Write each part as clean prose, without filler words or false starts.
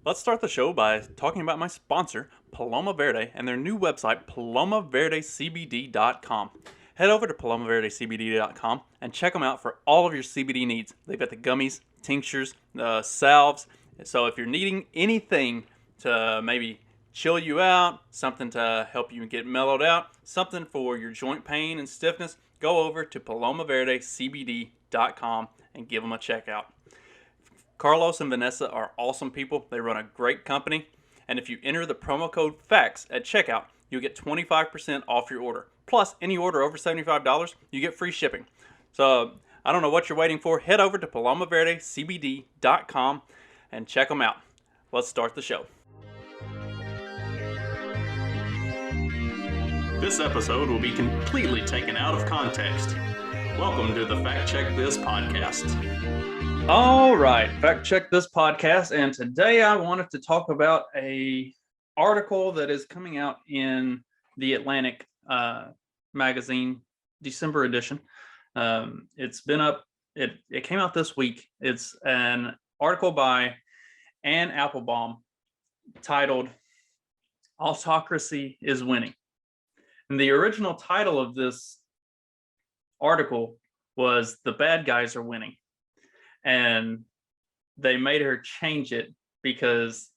Let's start the show by talking about my sponsor, Paloma Verde, and their new website, palomaverdecbd.com. Head over to palomaverdecbd.com and check them out for all of your CBD needs. They've got the gummies, tinctures, salves. So if you're needing anything to maybe chill you out, something to help you get mellowed out, something for your joint pain and stiffness, go over to palomaverdecbd.com and give them a check out. Carlos and Vanessa are awesome people. They run a great company. And if you enter the promo code FACTS at checkout, you'll get 25% off your order. Plus, any order over $75, you get free shipping. So, I don't know what you're waiting for. Head over to palomaverdecbd.com and check them out. Let's start the show. This episode will be completely taken out of context. Welcome to the Fact Check This podcast. All right, Fact Check This podcast, and today I wanted to talk about a article that is coming out in the Atlantic magazine, December edition. It's been up. It came out this week. It's an article by Anne Applebaum titled "Autocracy Is Winning," and the original title of this article was "The Bad Guys Are Winning." And they made her change it because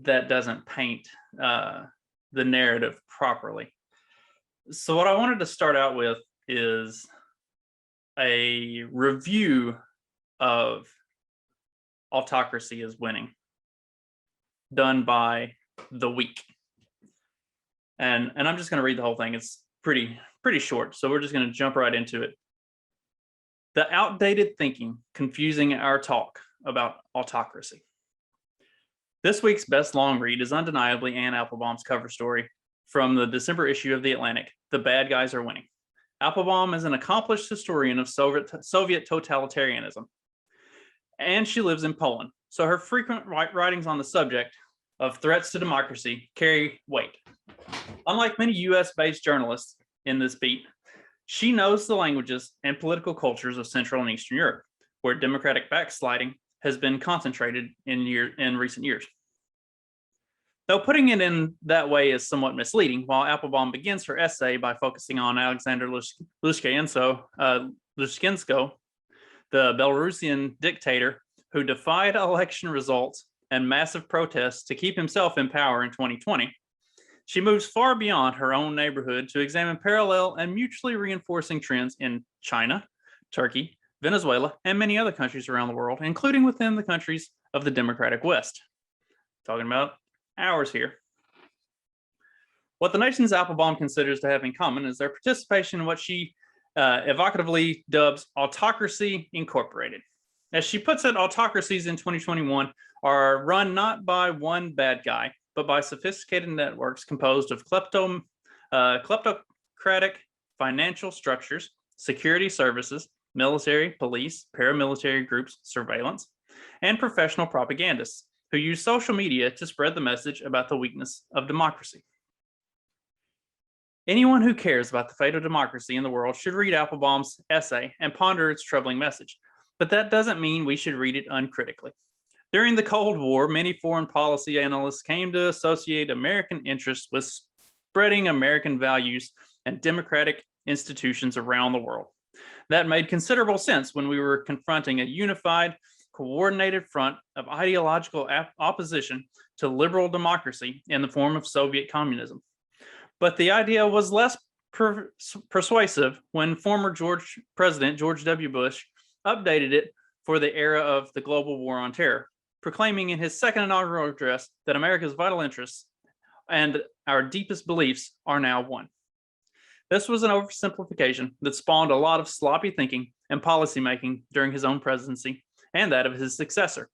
that doesn't paint the narrative properly. So what I wanted to start out with is a review of Autocracy Is Winning, done by The Week. And I'm just going to read the whole thing. It's pretty short, so we're just going to jump right into it. The outdated thinking confusing our talk about autocracy. This week's best long read is undeniably Anne Applebaum's cover story from the December issue of The Atlantic, The Bad Guys Are Winning. Applebaum is an accomplished historian of Soviet totalitarianism, and she lives in Poland, so her frequent writings on the subject of threats to democracy carry weight. Unlike many US-based journalists in this beat, she knows the languages and political cultures of Central and Eastern Europe, where democratic backsliding has been concentrated in recent years. Though putting it in that way is somewhat misleading, while Applebaum begins her essay by focusing on Alexander Lukashenko, the Belarusian dictator who defied election results and massive protests to keep himself in power in 2020, she moves far beyond her own neighborhood to examine parallel and mutually reinforcing trends in China, Turkey, Venezuela, and many other countries around the world, including within the countries of the democratic West. Talking about ours here. What the nations Applebaum considers to have in common is their participation in what she evocatively dubs Autocracy Incorporated. As she puts it, autocracies in 2021 are run not by one bad guy, but by sophisticated networks composed of kleptocratic financial structures, security services, military, police, paramilitary groups, surveillance, and professional propagandists who use social media to spread the message about the weakness of democracy. Anyone who cares about the fate of democracy in the world should read Applebaum's essay and ponder its troubling message, but that doesn't mean we should read it uncritically. During the Cold War, many foreign policy analysts came to associate American interests with spreading American values and democratic institutions around the world. That made considerable sense when we were confronting a unified, coordinated front of ideological opposition to liberal democracy in the form of Soviet communism. But the idea was less persuasive when former President George W. Bush updated it for the era of the global war on terror, proclaiming in his second inaugural address that America's vital interests and our deepest beliefs are now one. This was an oversimplification that spawned a lot of sloppy thinking and policymaking during his own presidency and that of his successor.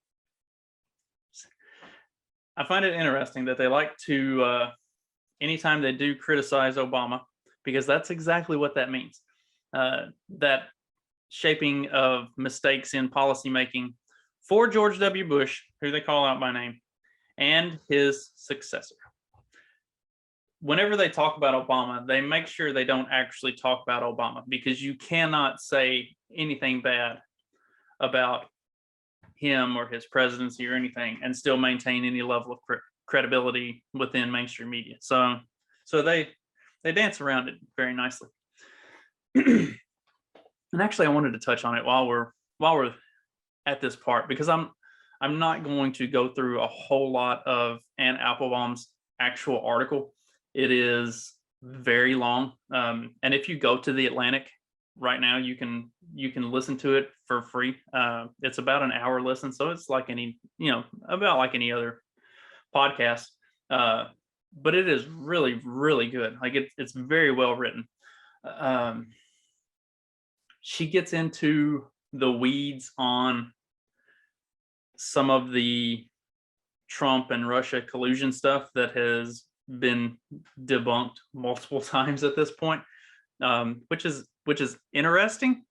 I find it interesting that they like to, anytime they do criticize Obama, because that's exactly what that means. That shaping of mistakes in policymaking for George W. Bush, who they call out by name, and his successor. Whenever they talk about Obama, they make sure they don't actually talk about Obama, because you cannot say anything bad about him or his presidency or anything, and still maintain any level of credibility within mainstream media. So they dance around it very nicely. And actually, I wanted to touch on it while we're at this part, because I'm not going to go through a whole lot of Anne Applebaum's actual article. It is very long, and if you go to the Atlantic right now, you can listen to it for free. It's about an hour listen, so it's like about like any other podcast. But it is really, really good. Like it's very well written. She gets into the weeds on some of the Trump and Russia collusion stuff that has been debunked multiple times at this point, which is interesting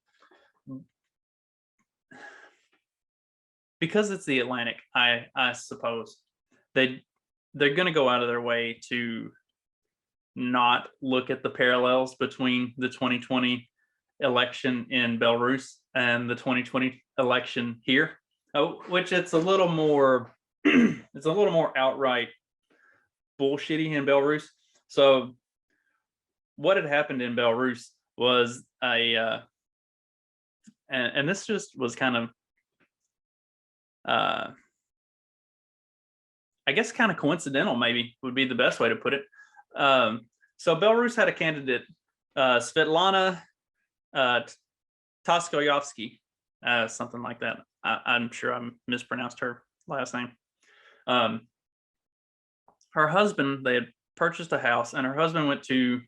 because it's the Atlantic. I suppose they're going to go out of their way to not look at the parallels between the 2020 election in Belarus and the 2020 election here, which it's a little more it's a little more outright bullshitty in Belarus. So what had happened in Belarus was and this just was kind of I guess kind of coincidental, maybe would be the best way to put it. So Belarus had a candidate, Svetlana Toskoyevsky, something like that. I'm sure I mispronounced her last name. Her husband, they had purchased a house, and her husband went to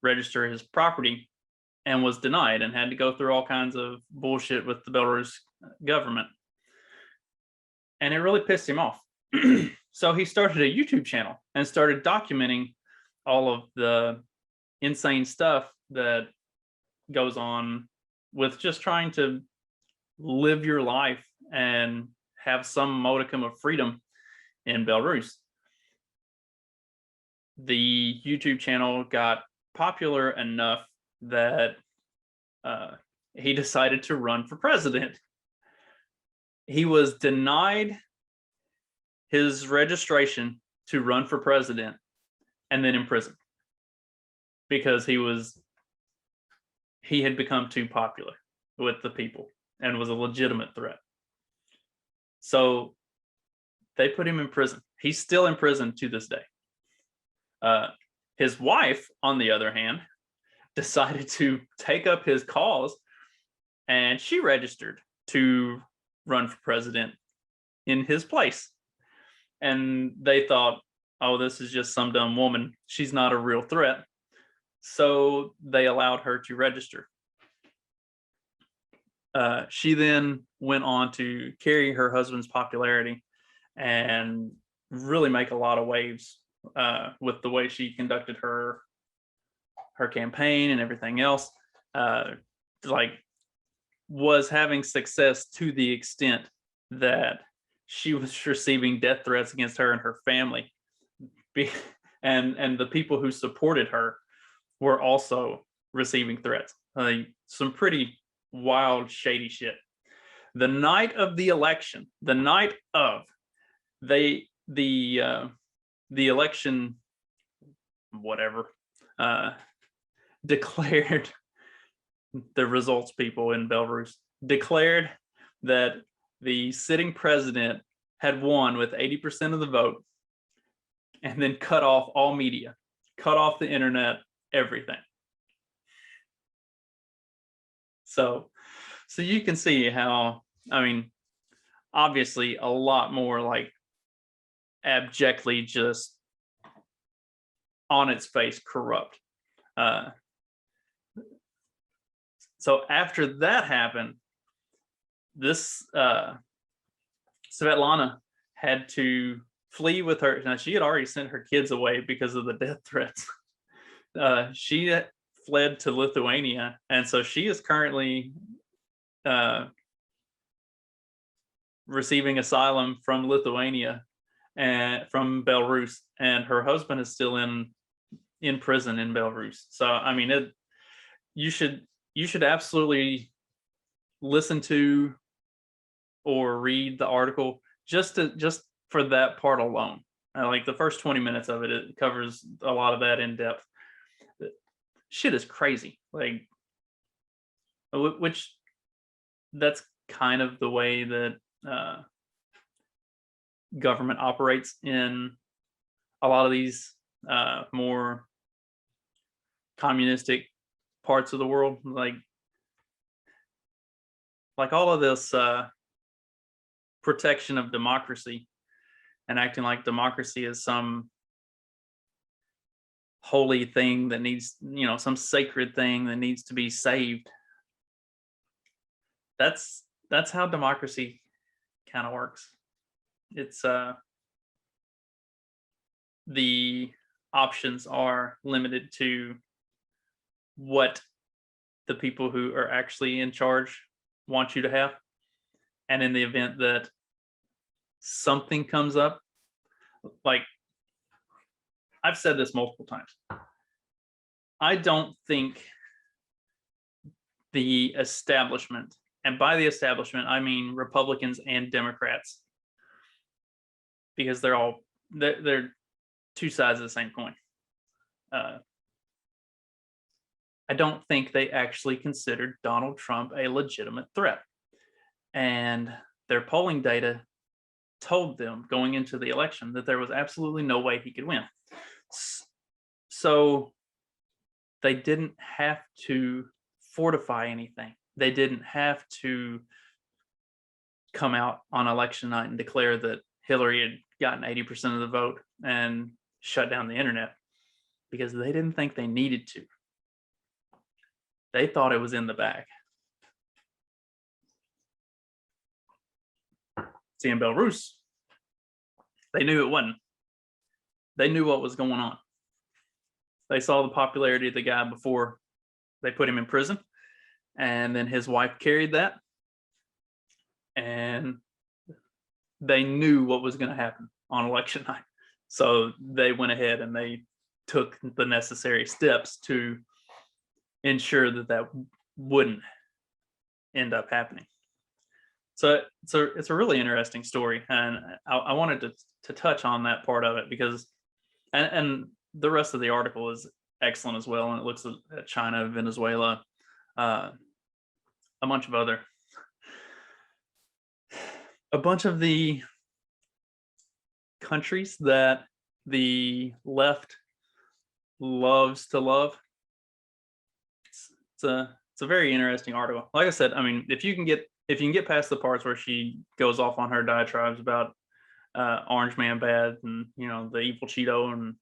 register his property and was denied and had to go through all kinds of bullshit with the Belarus government. And it really pissed him off. So he started a YouTube channel and started documenting all of the insane stuff that goes on with just trying to live your life and have some modicum of freedom in Belarus. The YouTube channel got popular enough that he decided to run for president. He was denied his registration to run for president and then imprisoned because he had become too popular with the people and was a legitimate threat. So they put him in prison. He's still in prison to this day. His wife, on the other hand, decided to take up his cause, and she registered to run for president in his place. And they thought, oh, this is just some dumb woman. She's not a real threat. So they allowed her to register. She then went on to carry her husband's popularity and really make a lot of waves with the way she conducted her campaign and everything else. Was having success to the extent that she was receiving death threats against her and her family. And the people who supported her were also receiving threats. Some pretty wild, shady shit. The night of the election, the election, whatever, declared, the results people in Belarus declared that the sitting president had won with 80% of the vote, and then cut off all media, cut off the internet, everything. So you can see how, I mean, obviously a lot more like abjectly just on its face corrupt. So after that happened, this Svetlana had to flee with her. Now, she had already sent her kids away because of the death threats. She fled to Lithuania, and so she is currently receiving asylum from Lithuania and from Belarus, and her husband is still in prison in Belarus. So I mean, you should absolutely listen to or read the article just for that part alone. Like the first 20 minutes of it, it covers a lot of that in depth. Shit is crazy. Like, which that's kind of the way that government operates in a lot of these more communistic parts of the world. Like all of this protection of democracy and acting like democracy is some holy thing that needs, some sacred thing that needs to be saved. That's how democracy kind of works. It's the options are limited to what the people who are actually in charge want you to have. And in the event that something comes up, like I've said this multiple times, I don't think the establishment, and by the establishment, I mean Republicans and Democrats, because they're two sides of the same coin. I don't think they actually considered Donald Trump a legitimate threat. And their polling data told them going into the election that there was absolutely no way he could win. So they didn't have to fortify anything. They didn't have to come out on election night and declare that Hillary had gotten 80% of the vote and shut down the internet, because they didn't think they needed to. They thought it was in the bag. See, in Belarus, they knew it wasn't. They knew what was going on. They saw the popularity of the guy before they put him in prison, and then his wife carried that, and they knew what was going to happen on election night. So they went ahead and they took the necessary steps to ensure that wouldn't end up happening. So it's a really interesting story, and I wanted to touch on that part of it because, and the rest of the article is excellent as well, and it looks at China, Venezuela, a bunch of the countries that the left loves to love. It's a very interesting article. Like I said, I mean, if you can get past the parts where she goes off on her diatribes about Orange Man bad and the evil Cheeto and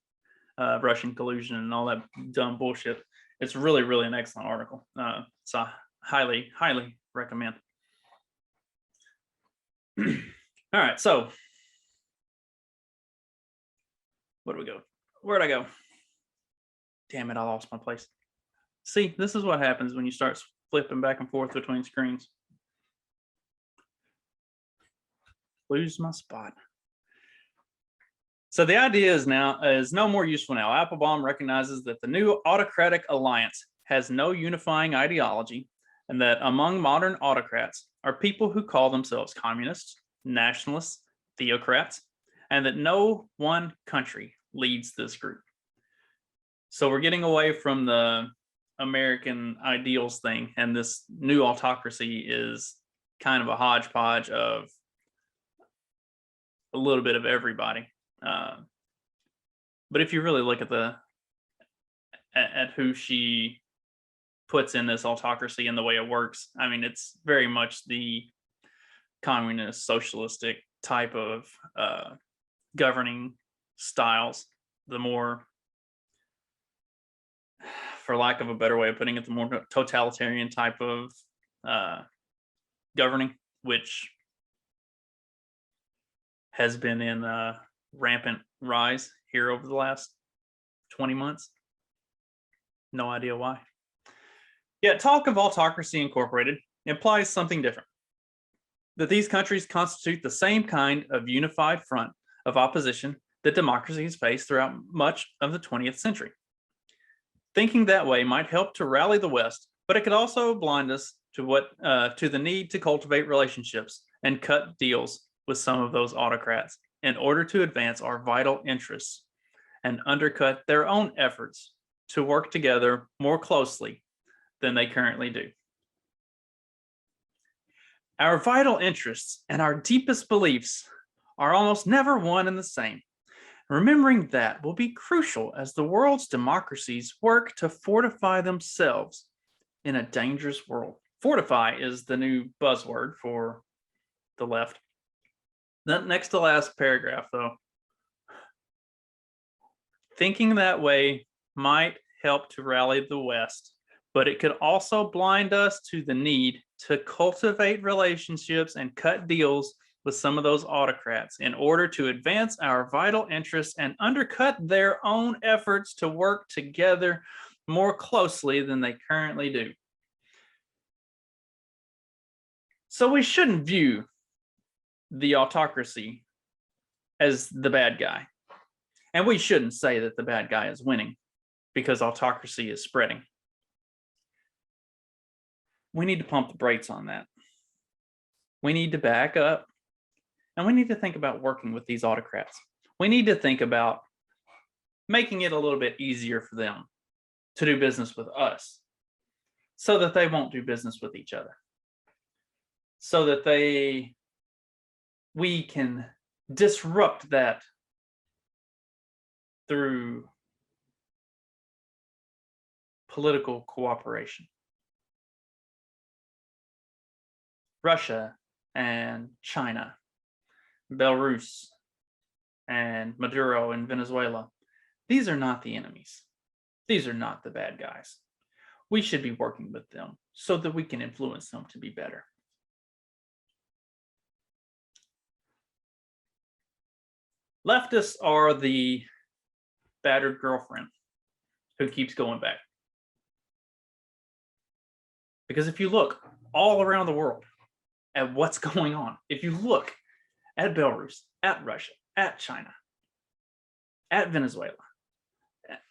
Russian collusion and all that dumb bullshit, it's really, really an excellent article. So I highly recommend. All right, so where'd I go? Damn it, I lost my place. See, this is what happens when you start flipping back and forth between screens. Lose my spot. So the idea is no more useful now. Applebaum recognizes that the new autocratic alliance has no unifying ideology, and that among modern autocrats are people who call themselves communists, nationalists, theocrats, and that no one country leads this group. So we're getting away from the American ideals thing, and this new autocracy is kind of a hodgepodge of a little bit of everybody. But if you really look at who she puts in this autocracy and the way it works, I mean, it's very much the communist, socialistic type of governing styles. The more, for lack of a better way of putting it, the more totalitarian type of governing, which has been in rampant rise here over the last 20 months. No idea why. Yet talk of autocracy incorporated implies something different. That these countries constitute the same kind of unified front of opposition that democracies faced throughout much of the 20th century. Thinking that way might help to rally the West, but it could also blind us to the need to cultivate relationships and cut deals with some of those autocrats in order to advance our vital interests and undercut their own efforts to work together more closely than they currently do. Our vital interests and our deepest beliefs are almost never one and the same. Remembering that will be crucial as the world's democracies work to fortify themselves in a dangerous world. Fortify is the new buzzword for the left. The next to last paragraph, though. Thinking that way might help to rally the West, but it could also blind us to the need to cultivate relationships and cut deals with some of those autocrats in order to advance our vital interests and undercut their own efforts to work together more closely than they currently do. So we shouldn't view the autocracy as the bad guy. And we shouldn't say that the bad guy is winning because autocracy is spreading. We need to pump the brakes on that. We need to back up, and we need to think about working with these autocrats. We need to think about making it a little bit easier for them to do business with us so that they won't do business with each other, so that we can disrupt that through political cooperation. Russia and China, Belarus and Maduro in Venezuela, these are not the enemies. These are not the bad guys. We should be working with them so that we can influence them to be better. Leftists are the battered girlfriend who keeps going back. Because if you look all around the world at what's going on, if you look at Belarus, at Russia, at China, at Venezuela,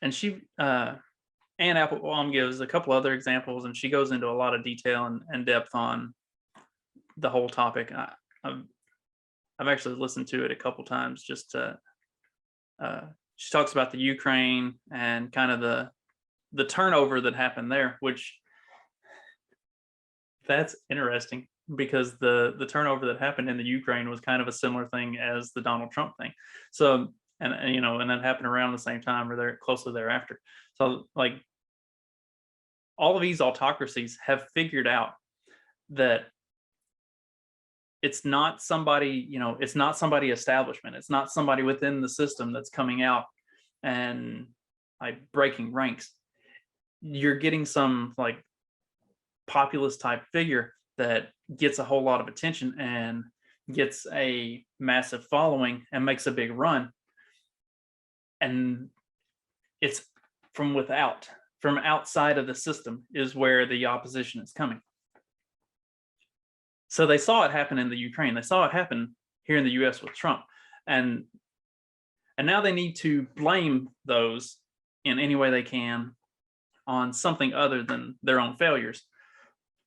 and Anne Applebaum gives a couple other examples, and she goes into a lot of detail and depth on the whole topic. I've actually listened to it a couple times just to, she talks about the Ukraine and kind of the turnover that happened there, which that's interesting because the turnover that happened in the Ukraine was kind of a similar thing as the Donald Trump thing. So, and that happened around the same time or there closely thereafter. So like all of these autocracies have figured out that it's not somebody, it's not somebody establishment. It's not somebody within the system that's coming out and like breaking ranks. You're getting some like populist type figure that gets a whole lot of attention and gets a massive following and makes a big run. And it's from outside of the system is where the opposition is coming. So they saw it happen in the Ukraine. They saw it happen here in the US with Trump. And now they need to blame those in any way they can on something other than their own failures.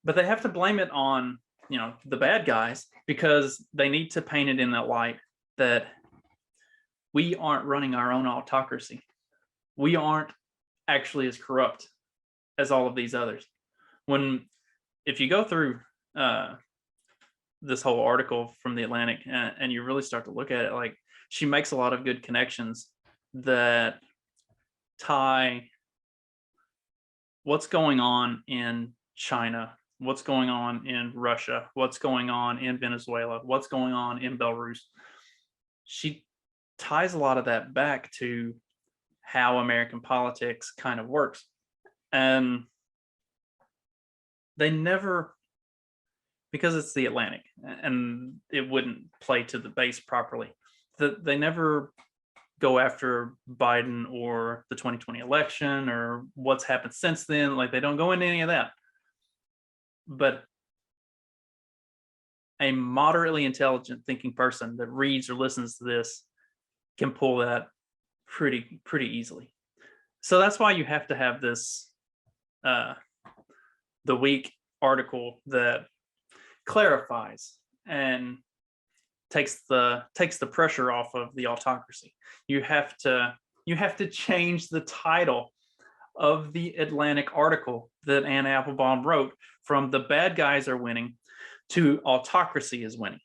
But they have to blame it on, the bad guys because they need to paint it in that light that we aren't running our own autocracy. We aren't actually as corrupt as all of these others. If you go through this whole article from the Atlantic and you really start to look at it, like she makes a lot of good connections that tie what's going on in China, what's going on in Russia, what's going on in Venezuela, what's going on in Belarus. She ties a lot of that back to how American politics kind of works. And they never, because it's the Atlantic and it wouldn't play to the base properly, they never go after Biden or the 2020 election or what's happened since then. Like they don't go into any of that. But a moderately intelligent thinking person that reads or listens to this can pull that pretty easily. So that's why you have to have this the week article that clarifies and takes the pressure off of the autocracy. You have to change the title of the Atlantic article that Anne Applebaum wrote from "The Bad Guys Are Winning" to "Autocracy Is Winning,"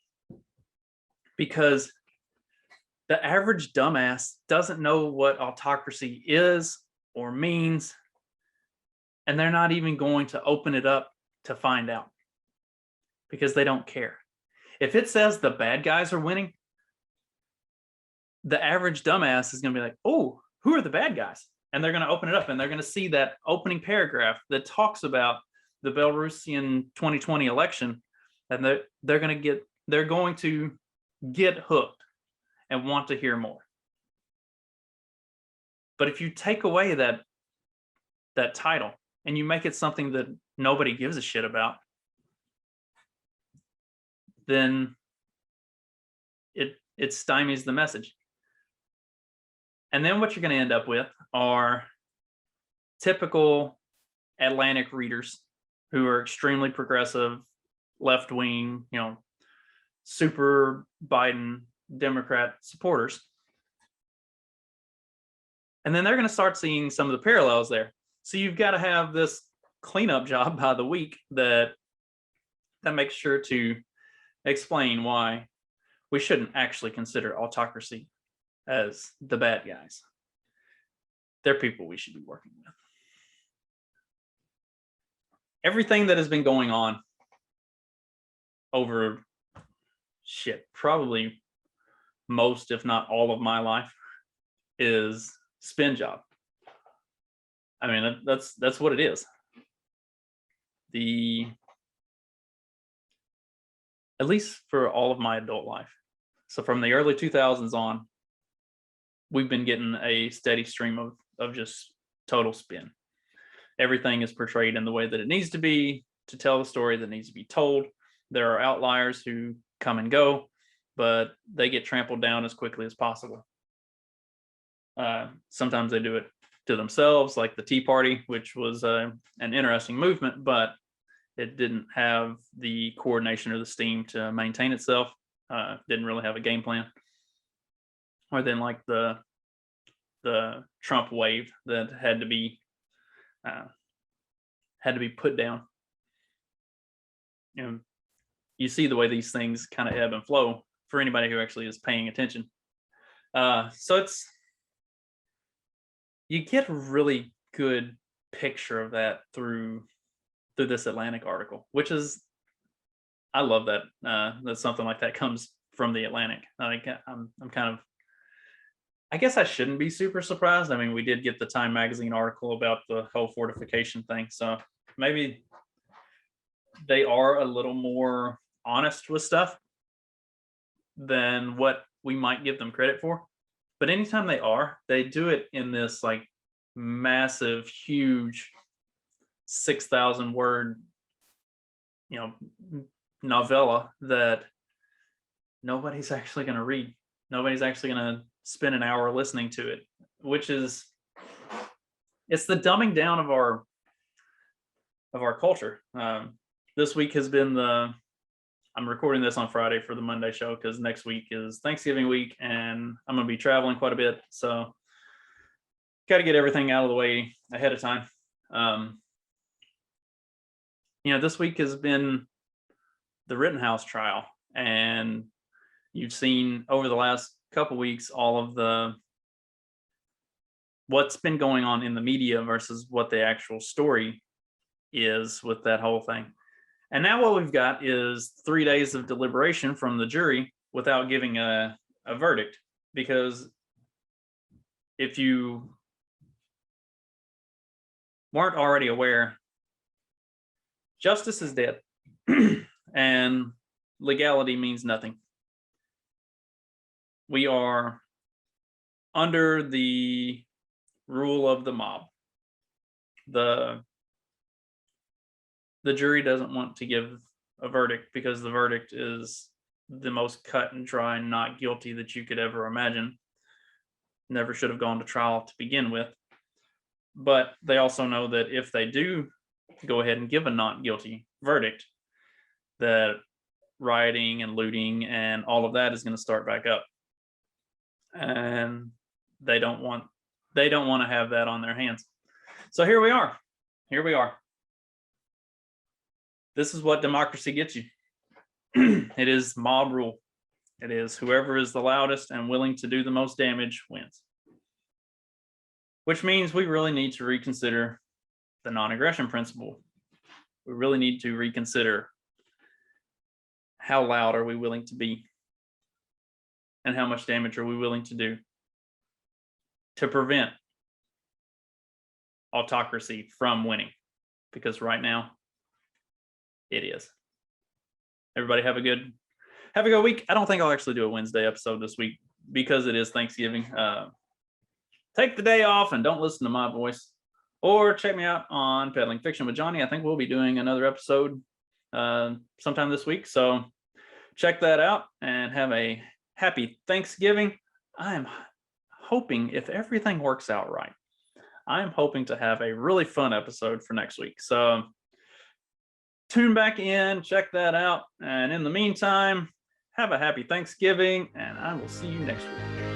because the average dumbass doesn't know what autocracy is or means, and they're not even going to open it up to find out because they don't care. If it says the bad guys are winning, the average dumbass is going to be like, "Oh, who are the bad guys?" And they're going to open it up and they're going to see that opening paragraph that talks about the Belarusian 2020 election, and they're going to get hooked and want to hear more. But if you take away that title and you make it something that nobody gives a shit about, then it stymies the message. And then what you're going to end up with are typical Atlantic readers who are extremely progressive, left-wing, super Biden Democrat supporters. And then they're going to start seeing some of the parallels there. So you've got to have this cleanup job by the week that makes sure to explain why we shouldn't actually consider autocracy as the bad guys. They're people we should be working with. Everything that has been going on over probably most, if not all of my life, is spin job. I mean, that's what it is. At least for all of my adult life. So from the early 2000s on, we've been getting a steady stream of just total spin. Everything is portrayed in the way that it needs to be to tell the story that needs to be told. There are outliers who come and go, but they get trampled down as quickly as possible. Sometimes they do it to themselves, like the Tea Party, which was an interesting movement, but it didn't have the coordination or the steam to maintain itself. Didn't really have a game plan. Or then like the Trump wave that had to be put down. You see the way these things kind of ebb and flow for anybody who actually is paying attention. So you get a really good picture of that through this Atlantic article, which is, I love that that something like that comes from the Atlantic. I'm kind of, I guess I shouldn't be super surprised. I mean, we did get the Time magazine article about the whole fortification thing, so maybe they are a little more honest with stuff than what we might give them credit for. But anytime they do it in this like massive, huge 6,000 word, novella that nobody's actually going to read. Nobody's actually going to spend an hour listening to it, which is, it's the dumbing down of our culture. This week has been I'm recording this on Friday for the Monday show because next week is Thanksgiving week and I'm going to be traveling quite a bit. So got to get everything out of the way ahead of time. This week has been the Rittenhouse trial, and you've seen over the last couple weeks all of what's been going on in the media versus what the actual story is with that whole thing. And now what we've got is 3 days of deliberation from the jury without giving a verdict. Because if you weren't already aware, justice is dead and legality means nothing. We are under the rule of the mob. The jury doesn't want to give a verdict because the verdict is the most cut and dry not guilty that you could ever imagine. Never should have gone to trial to begin with. But they also know that if they do go ahead and give a not guilty verdict, that rioting and looting and all of that is going to start back up. And they don't want to have that on their hands. So here we are. This is what democracy gets you. It is mob rule. It is whoever is the loudest and willing to do the most damage wins. Which means we really need to reconsider the non-aggression principle. We really need to reconsider how loud are we willing to be and how much damage are we willing to do to prevent autocracy from winning, because right now it is. Everybody have a good week. I don't think I'll actually do a Wednesday episode this week because it is Thanksgiving. Take the day off and don't listen to my voice, or check me out on Peddling Fiction with Johnny. I think we'll be doing another episode sometime this week, so check that out and have a happy Thanksgiving. I'm hoping, if everything works out right, I'm hoping to have a really fun episode for next week. So tune back in, check that out. And in the meantime, have a happy Thanksgiving, and I will see you next week.